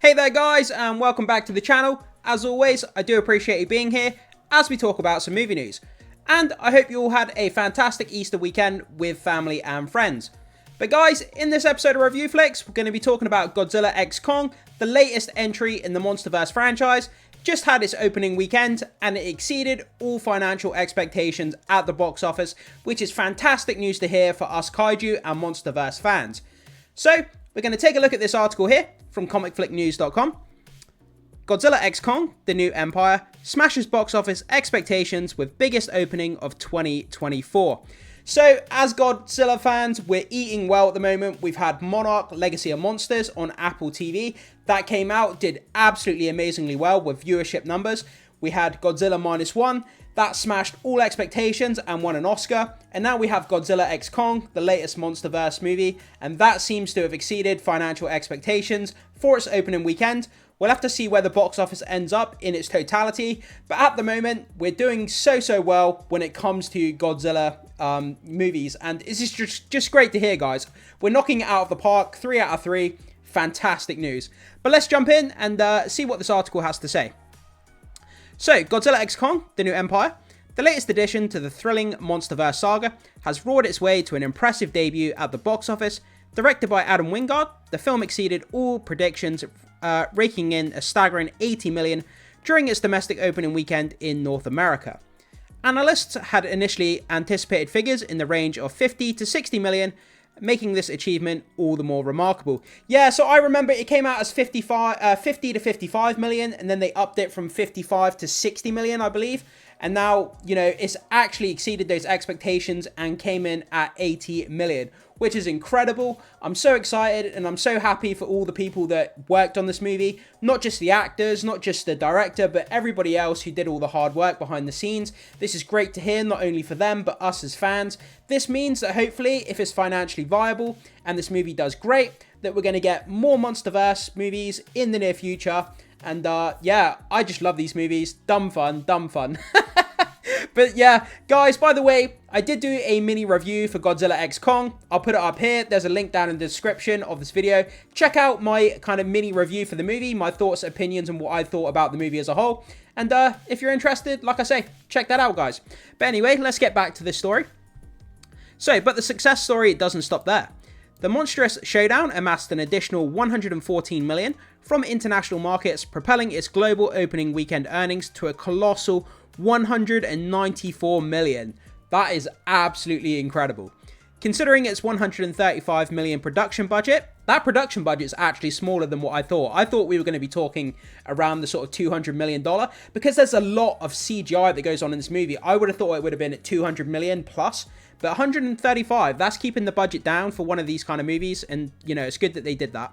Hey there guys, and welcome back to the channel. As always, I do appreciate you being here as we talk about some movie news. And I hope you all had a fantastic Easter weekend with family and friends. But guys, in this episode of Review Flicks, we're going to be talking about Godzilla x Kong, the latest entry in the MonsterVerse franchise. Just had its opening weekend and it exceeded all financial expectations at the box office, which is fantastic news to hear for us Kaiju and MonsterVerse fans. So, we're going to take a look at this article here from comicflicknews.com. Godzilla x Kong, The New Empire, smashes box office expectations with biggest opening of 2024. So, as Godzilla fans, we're eating well at the moment. We've had Monarch Legacy of Monsters on Apple TV. That came out, did absolutely amazingly well with viewership numbers. We had Godzilla Minus One. That smashed all expectations and won an Oscar. And now we have Godzilla x Kong, the latest MonsterVerse movie. And that seems to have exceeded financial expectations for its opening weekend. We'll have to see where the box office ends up in its totality. But at the moment, we're doing so well when it comes to Godzilla movies. And it's just great to hear, guys. We're knocking it out of the park, 3 out of 3. Fantastic news. But let's jump in and see what this article has to say. So, Godzilla x Kong, The New Empire, the latest addition to the thrilling MonsterVerse saga, has roared its way to an impressive debut at the box office. Directed by Adam Wingard, the film exceeded all predictions, raking in a staggering 80 million during its domestic opening weekend in North America. Analysts had initially anticipated figures in the range of 50 to 60 million, making this achievement all the more remarkable. Yeah, so I remember it came out as 50 to 55 million, and then they upped it from 55 to 60 million, I believe. And now, you know, it's actually exceeded those expectations and came in at 80 million, which is incredible. I'm so excited and I'm so happy for all the people that worked on this movie. Not just the actors, not just the director, but everybody else who did all the hard work behind the scenes. This is great to hear, not only for them, but us as fans. This means that hopefully, if it's financially viable and this movie does great, that we're going to get more MonsterVerse movies in the near future. And yeah, I just love these movies. Dumb fun. But yeah, guys, by the way, I did do a mini review for Godzilla x Kong. I'll put it up here. There's a link down in the description of this video. Check out my kind of mini review for the movie, my thoughts, opinions, and what I thought about the movie as a whole. And if you're interested, like I say, check that out, guys. But anyway, let's get back to this story. So, but the success story doesn't stop there. The monstrous Showdown amassed an additional 114 million from international markets, propelling its global opening weekend earnings to a colossal 194 million. That is absolutely incredible. Considering its 135 million production budget, that production budget is actually smaller than what I thought. I thought we were going to be talking around the sort of $200 million because there's a lot of CGI that goes on in this movie. I would have thought it would have been at 200 million plus, but 135, that's keeping the budget down for one of these kind of movies. And, you know, it's good that they did that.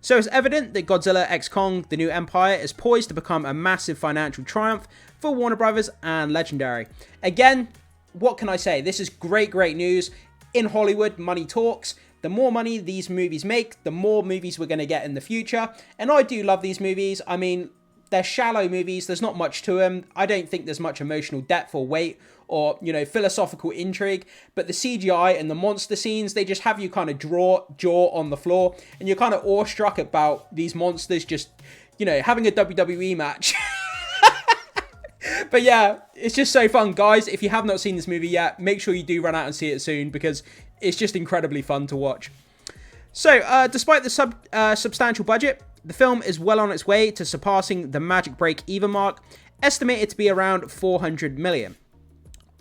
So it's evident that Godzilla x Kong, The New Empire is poised to become a massive financial triumph for Warner Brothers and Legendary. Again, what can I say? This is great news. In Hollywood, money talks. The more money these movies make, the more movies we're going to get in the future. And I do love these movies. I mean, they're shallow movies. There's not much to them. I don't think there's much emotional depth or weight or, you know, philosophical intrigue. But the CGI and the monster scenes, they just have you kind of jaw on the floor. And you're kind of awestruck about these monsters just, you know, having a WWE match. But yeah, it's just so fun, guys. If you have not seen this movie yet, make sure you do run out and see it soon because it's just incredibly fun to watch. So, despite the substantial budget, the film is well on its way to surpassing the magic break-even mark, estimated to be around 400 million.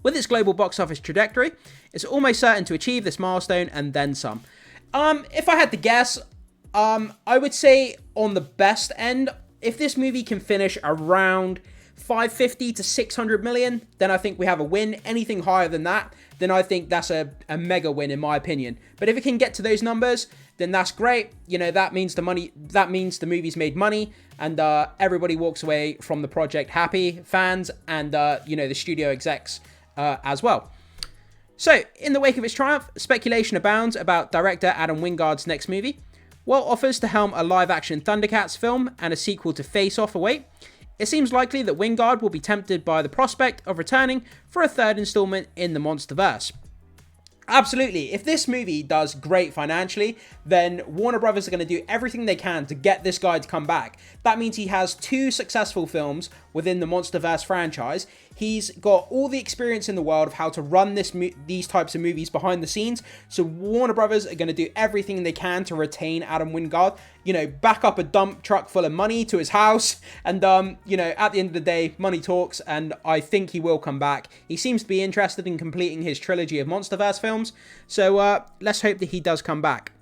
With its global box office trajectory, it's almost certain to achieve this milestone and then some. If I had to guess, I would say on the best end, if this movie can finish around 550 to 600 million, then I think we have a win. Anything higher than that, then I think that's a mega win in my opinion. But if it can get to those numbers, then that's great. You know, that means the movie's made money and everybody walks away from the project happy, fans and, you know, the studio execs as well. So, in the wake of its triumph, speculation abounds about director Adam Wingard's next movie. While offers to helm a live-action Thundercats film and a sequel to Face Off await, it seems likely that Wingard will be tempted by the prospect of returning for a third installment in the MonsterVerse. Absolutely. If this movie does great financially, then Warner Brothers are going to do everything they can to get this guy to come back. That means he has 2 successful films within the MonsterVerse franchise. He's got all the experience in the world of how to run these types of movies behind the scenes. So Warner Brothers are going to do everything they can to retain Adam Wingard. You know, back up a dump truck full of money to his house. And, you know, at the end of the day, money talks. And I think he will come back. He seems to be interested in completing his trilogy of MonsterVerse films. So let's hope that he does come back.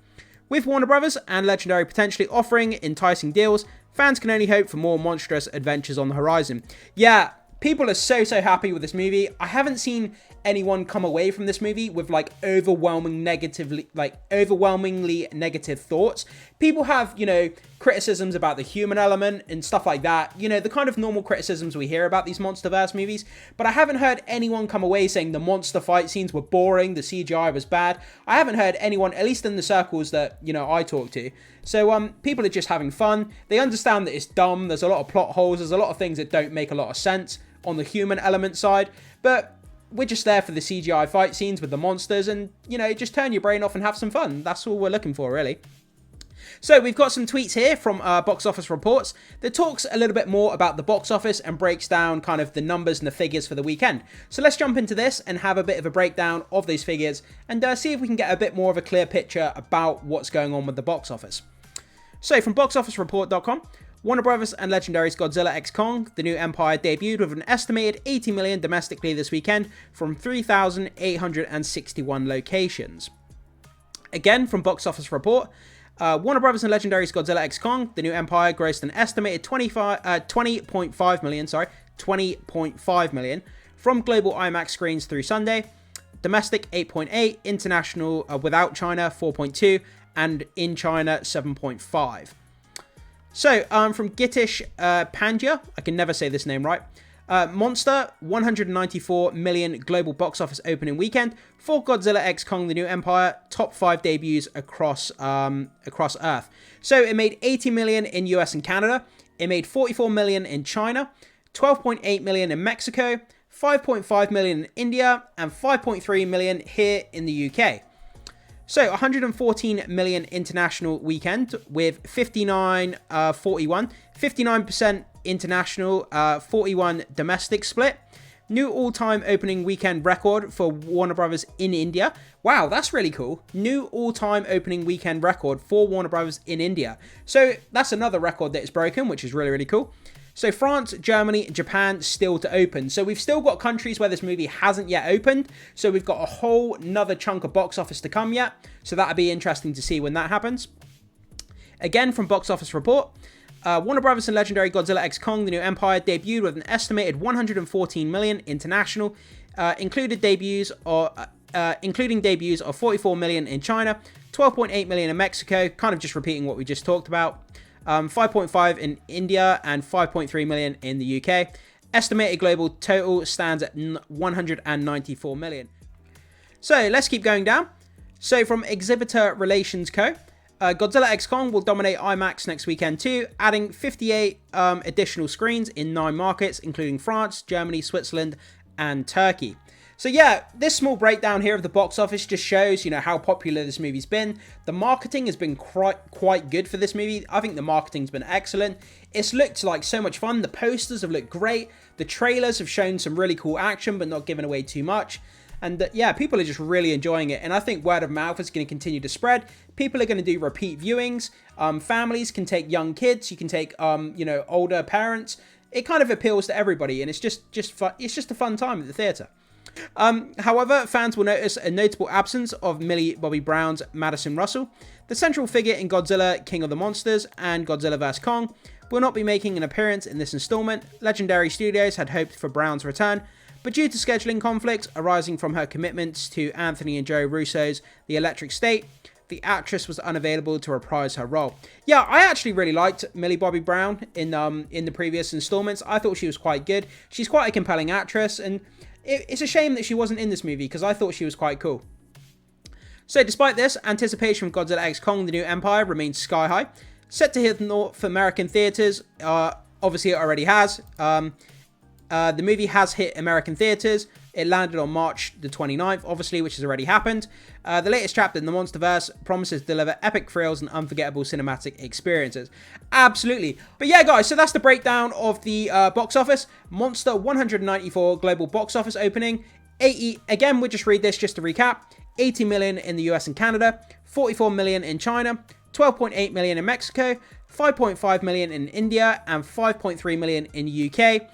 With Warner Brothers and Legendary potentially offering enticing deals, fans can only hope for more monstrous adventures on the horizon. Yeah, people are so happy with this movie. I haven't seen anyone come away from this movie with like overwhelmingly negative thoughts. People have, you know, criticisms about the human element and stuff like that. You know, the kind of normal criticisms we hear about these MonsterVerse movies. But I haven't heard anyone come away saying the monster fight scenes were boring, the CGI was bad. I haven't heard anyone, at least in the circles that, you know, I talk to. So people are just having fun. They understand that it's dumb. There's a lot of plot holes. There's a lot of things that don't make a lot of sense on the human element side. But we're just there for the CGI fight scenes with the monsters and, you know, just turn your brain off and have some fun. That's all we're looking for, really. So we've got some tweets here from Box Office Reports that talks a little bit more about the box office and breaks down kind of the numbers and the figures for the weekend. So let's jump into this and have a bit of a breakdown of those figures and see if we can get a bit more of a clear picture about what's going on with the box office. So from boxofficereport.com, Warner Brothers and Legendary's Godzilla x Kong, The New Empire, debuted with an estimated 80 million domestically this weekend from 3,861 locations. Again, from Box Office Report, Warner Brothers and Legendary's Godzilla x Kong, The New Empire, grossed an estimated 20.5 million from global IMAX screens through Sunday. Domestic 8.8, international without China 4.2, and in China 7.5. So, from Gitish Pandya, I can never say this name right. Monster, 194 million global box office opening weekend for Godzilla x Kong: The New Empire, top 5 debuts across Earth. So it made 80 million in US and Canada, it made 44 million in China, 12.8 million in Mexico, 5.5 million in India, and 5.3 million here in the UK. So 114 million international weekend with 59% international, 41 domestic split. New all-time opening weekend record for Warner Brothers in India. Wow, that's really cool. New all-time opening weekend record for Warner Brothers in India. So that's another record that is broken, which is really cool. So France, Germany, Japan still to open. So we've still got countries where this movie hasn't yet opened. So we've got a whole nother chunk of box office to come yet. So that'll be interesting to see when that happens. Again, from Box Office Report, Warner Brothers and Legendary Godzilla x Kong: The New Empire debuted with an estimated 114 million international, including debuts of 44 million in China, 12.8 million in Mexico, kind of just repeating what we just talked about. 5.5 in India and 5.3 million in the UK. Estimated global total stands at 194 million. So let's keep going down. So from Exhibitor Relations Co., Godzilla x Kong will dominate IMAX next weekend too, adding 58 additional screens in 9 markets, including France, Germany, Switzerland, and Turkey. So yeah, this small breakdown here of the box office just shows, you know, how popular this movie's been. The marketing has been quite good for this movie. I think the marketing's been excellent. It's looked like so much fun. The posters have looked great. The trailers have shown some really cool action, but not giving away too much. And yeah, people are just really enjoying it. And I think word of mouth is going to continue to spread. People are going to do repeat viewings. Families can take young kids. You can take, you know, older parents. It kind of appeals to everybody. And it's just fun. It's just a fun time at the theatre. However, fans will notice a notable absence of Millie Bobby Brown's Madison Russell. The central figure in Godzilla, King of the Monsters, and Godzilla vs. Kong will not be making an appearance in this installment. Legendary Studios had hoped for Brown's return, but due to scheduling conflicts arising from her commitments to Anthony and Joe Russo's The Electric State, the actress was unavailable to reprise her role. Yeah, I actually really liked Millie Bobby Brown in the previous installments. I thought she was quite good. She's quite a compelling actress, and it's a shame that she wasn't in this movie because I thought she was quite cool. So despite this, anticipation for Godzilla x Kong: The New Empire remains sky high. Set to hit North American theaters, obviously it already has. The movie has hit American theaters It landed on March the 29th, obviously, which has already happened. The latest chapter in the MonsterVerse promises to deliver epic thrills and unforgettable cinematic experiences. Absolutely. But yeah, guys, so that's the breakdown of the box office. Monster 194 global box office opening. Again, we'll just read this just to recap. 80 million in the US and Canada, 44 million in China, 12.8 million in Mexico, 5.5 million in India, and 5.3 million in the UK,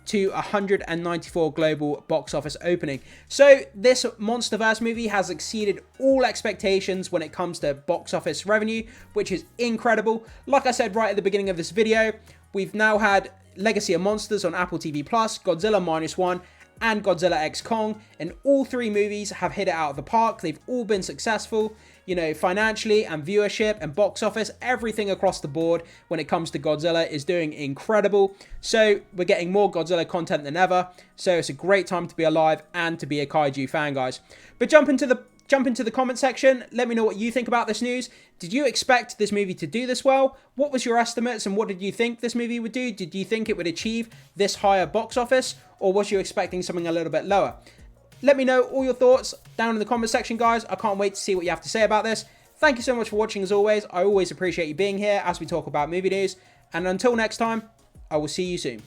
to 194 global box office opening. So this MonsterVerse movie has exceeded all expectations when it comes to box office revenue, which is incredible. Like I said right at the beginning of this video, we've now had Legacy of Monsters on Apple TV+, Godzilla -1, and Godzilla x Kong, and all three movies have hit it out of the park. They've all been successful, you know, financially and viewership and box office. Everything across the board when it comes to Godzilla is doing incredible. So we're getting more Godzilla content than ever. So it's a great time to be alive and to be a Kaiju fan, guys. But jump into the comment section. Let me know what you think about this news. Did you expect this movie to do this well? What was your estimates and what did you think this movie would do? Did you think it would achieve this higher box office, or was you expecting something a little bit lower? Let me know all your thoughts down in the comment section, guys. I can't wait to see what you have to say about this. Thank you so much for watching as always. I always appreciate you being here as we talk about movie news. And until next time, I will see you soon.